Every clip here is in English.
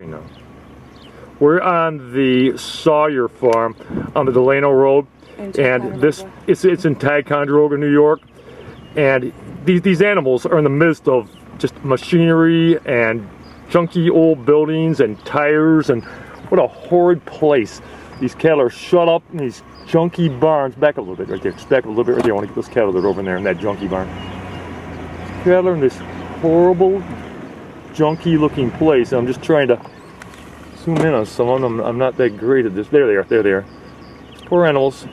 No. We're on the Sawyer Farm on the Delano Road, and this it's in Ticonderoga, New York, and these animals are in the midst of just machinery and junky old buildings and tires, and what a horrid place. These cattle are shut up in these junky barns. Back a little bit right there. Just back a little bit right there. I want to get those cattle that are over in there in that junky barn. Cattle are in this horrible, junky looking place. I'm just trying to zoom in on some of them. I'm not that great at this. There they are. There they are. Poor animals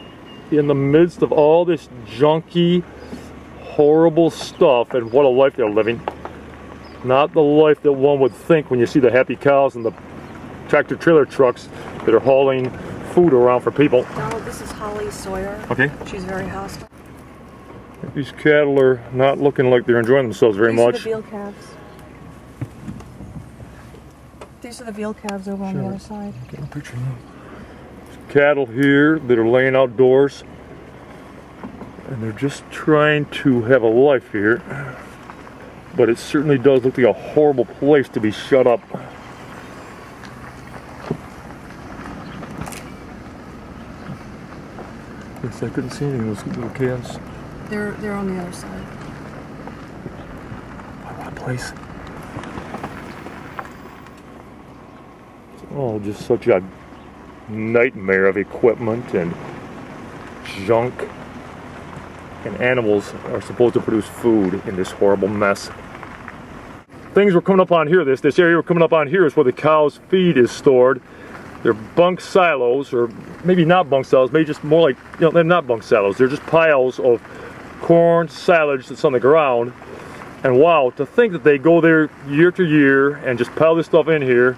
in the midst of all this junky, horrible stuff, and what a life they're living. Not the life that one would think when you see the happy cows and the tractor trailer trucks that are hauling food around for people. Donald, this is Holly Sawyer. Okay. She's very hostile. These cattle are not looking like they're enjoying themselves very much. These are the veal calves. These are the veal calves over on the other side. Get a picture now. There's cattle here that are laying outdoors, and they're just trying to have a life here. But it certainly does look like a horrible place to be shut up. Yes, I couldn't see any of those little calves. They're on the other side. What a place. Oh, just such a nightmare of equipment and junk. And animals are supposed to produce food in this horrible mess. Things we're coming up on here, this area we're coming up on here is where the cow's feed is stored. They're bunk silos, or maybe not bunk silos, maybe just more like, you know, they're not bunk silos. They're just piles of corn, silage that's on the ground. And wow, to think that they go there year to year and just pile this stuff in here,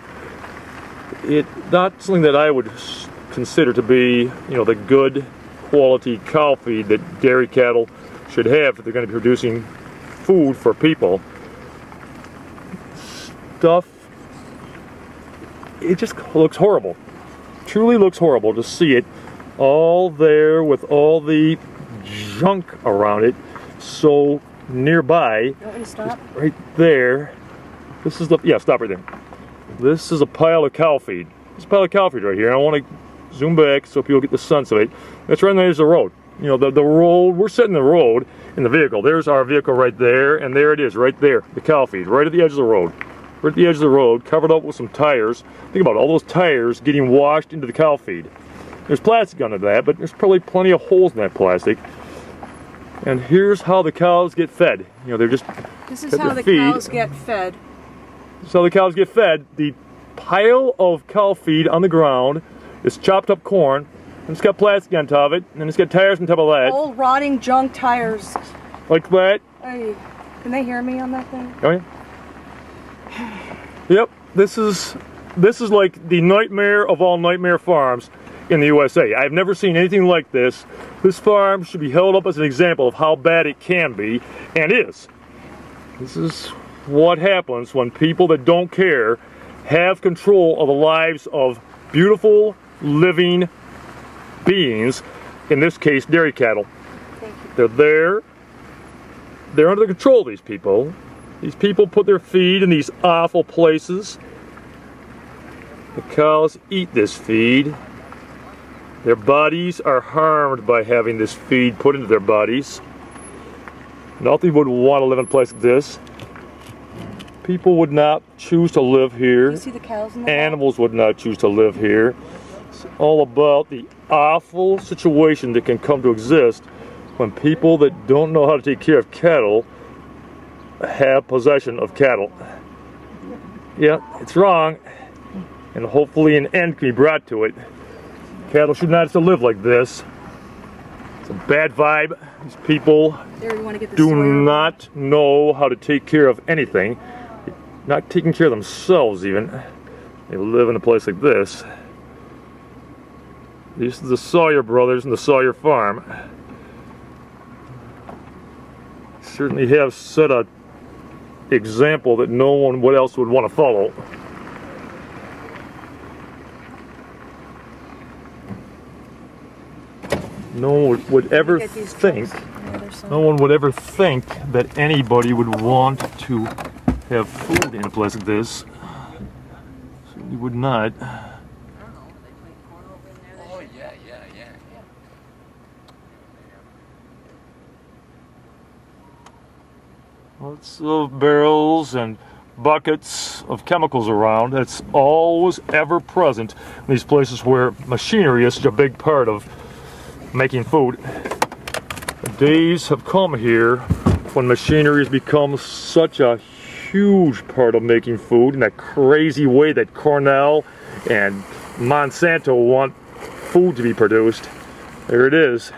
it's not something that I would consider to be, you know, the good quality cow feed that dairy cattle should have if they're going to be producing food for people. Stuff, it just looks horrible. Truly looks horrible to see it all there with all the junk around it so nearby. You want me to stop? Right there. This is the, yeah, stop right there. This is a pile of cow feed. This is a pile of cow feed right here. I want to zoom back so people get the sense of it. That's right there's the road. You know, the road, we're sitting in the road in the vehicle. There's our vehicle right there, and there it is, right there, the cow feed, right at the edge of the road. Right at the edge of the road, covered up with some tires. Think about it, all those tires getting washed into the cow feed. There's plastic under that, but there's probably plenty of holes in that plastic. And here's how the cows get fed. You know, they're just This is how the cows get fed. So the cows get fed. The pile of cow feed on the ground is chopped up corn, and it's got plastic on top of it, and it's got tires on top of that. Old rotting junk tires. Like that. Hey, can they hear me on that thing? Oh yeah. Yep. This is like the nightmare of all nightmare farms in the USA. I've never seen anything like this. This farm should be held up as an example of how bad it can be, and is. This is what happens when people that don't care have control of the lives of beautiful, living beings, in this case, dairy cattle. They're there. They're under the control of these people. These people put their feed in these awful places. The cows eat this feed. Their bodies are harmed by having this feed put into their bodies. Nothing would want to live in a place like this. People would not choose to live here. You see the cows in the Animals would not choose to live here. It's all about the awful situation that can come to exist when people that don't know how to take care of cattle have possession of cattle. Yeah, it's wrong, and hopefully an end can be brought to it. Cattle should not have to live like this. It's a bad vibe. These people do not know how to take care of anything. Not taking care of themselves even. They live in a place like this. These are the Sawyer brothers and the Sawyer Farm. Certainly have set a example that no one else would want to follow. No one would ever think, no one would ever think that anybody would want to have food in a place like this. You would not. Oh, yeah. Lots of barrels and buckets of chemicals around. That's always ever present in these places where machinery is such a big part of making food. The days have come here when machinery has become such a huge part of making food in that crazy way that Cornell and Monsanto want food to be produced. There it is.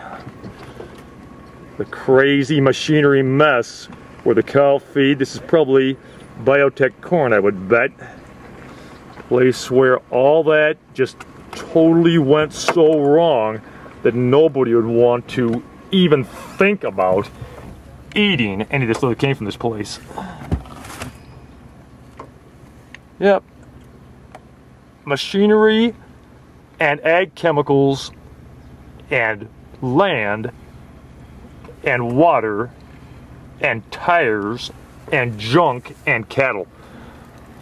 The crazy machinery mess where the cow feed. This is probably biotech corn, I would bet. Place where all that just totally went so wrong that nobody would want to even think about eating any of this stuff that came from this place. Yep. Machinery and ag chemicals and land and water and tires and junk and cattle.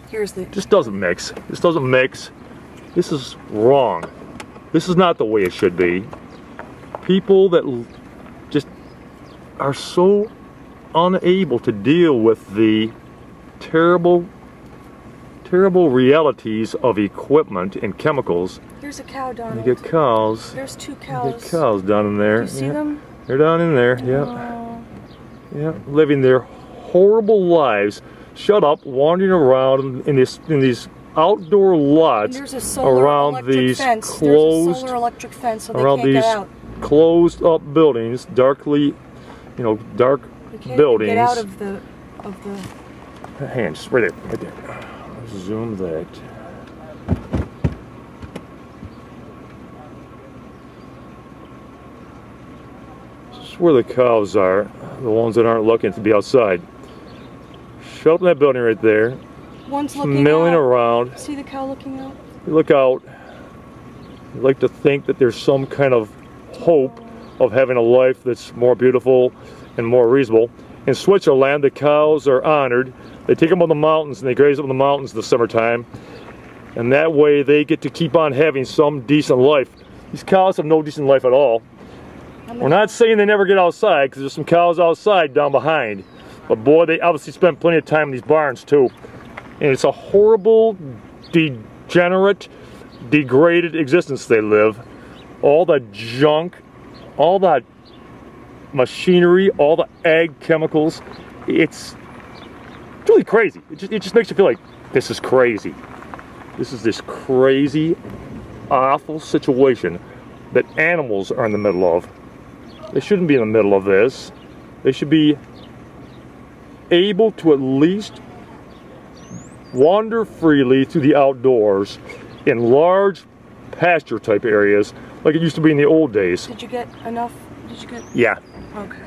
This doesn't mix. This doesn't mix. This is wrong. This is not the way it should be. People that just are so unable to deal with the terrible realities of equipment and chemicals. There's a cow, Donald. You get cows. There's 2 cows. You get cows down in there. Do you see them? They're down in there. Yeah, living their horrible lives, shut up, wandering around in these outdoor lots around these closed, there's a solar electric fence, so they around can't these get out. closed up buildings, darkly, dark buildings. Get out of the. Hands right there. Let's zoom that. This is where the cows are, the ones that aren't looking to be outside. Shut up in that building right there. One's looking milling out. around. See the cow looking out? You look out. You like to think that there's some kind of hope of having a life that's more beautiful and more reasonable. In Switzerland, the cows are honored. They take them on the mountains and they graze up in the mountains in the summertime. And that way they get to keep on having some decent life. These cows have no decent life at all. We're not saying they never get outside, because there's some cows outside down behind. But boy, they obviously spend plenty of time in these barns too. And it's a horrible, degenerate, degraded existence they live. All the junk, all that machinery, all the ag chemicals, it's really crazy. It just makes you feel like this is crazy. This is this crazy, awful situation that animals are in the middle of. They shouldn't be in the middle of this. They should be able to at least wander freely through the outdoors in large pasture type areas like it used to be in the old days. Did you get enough? Yeah. Okay.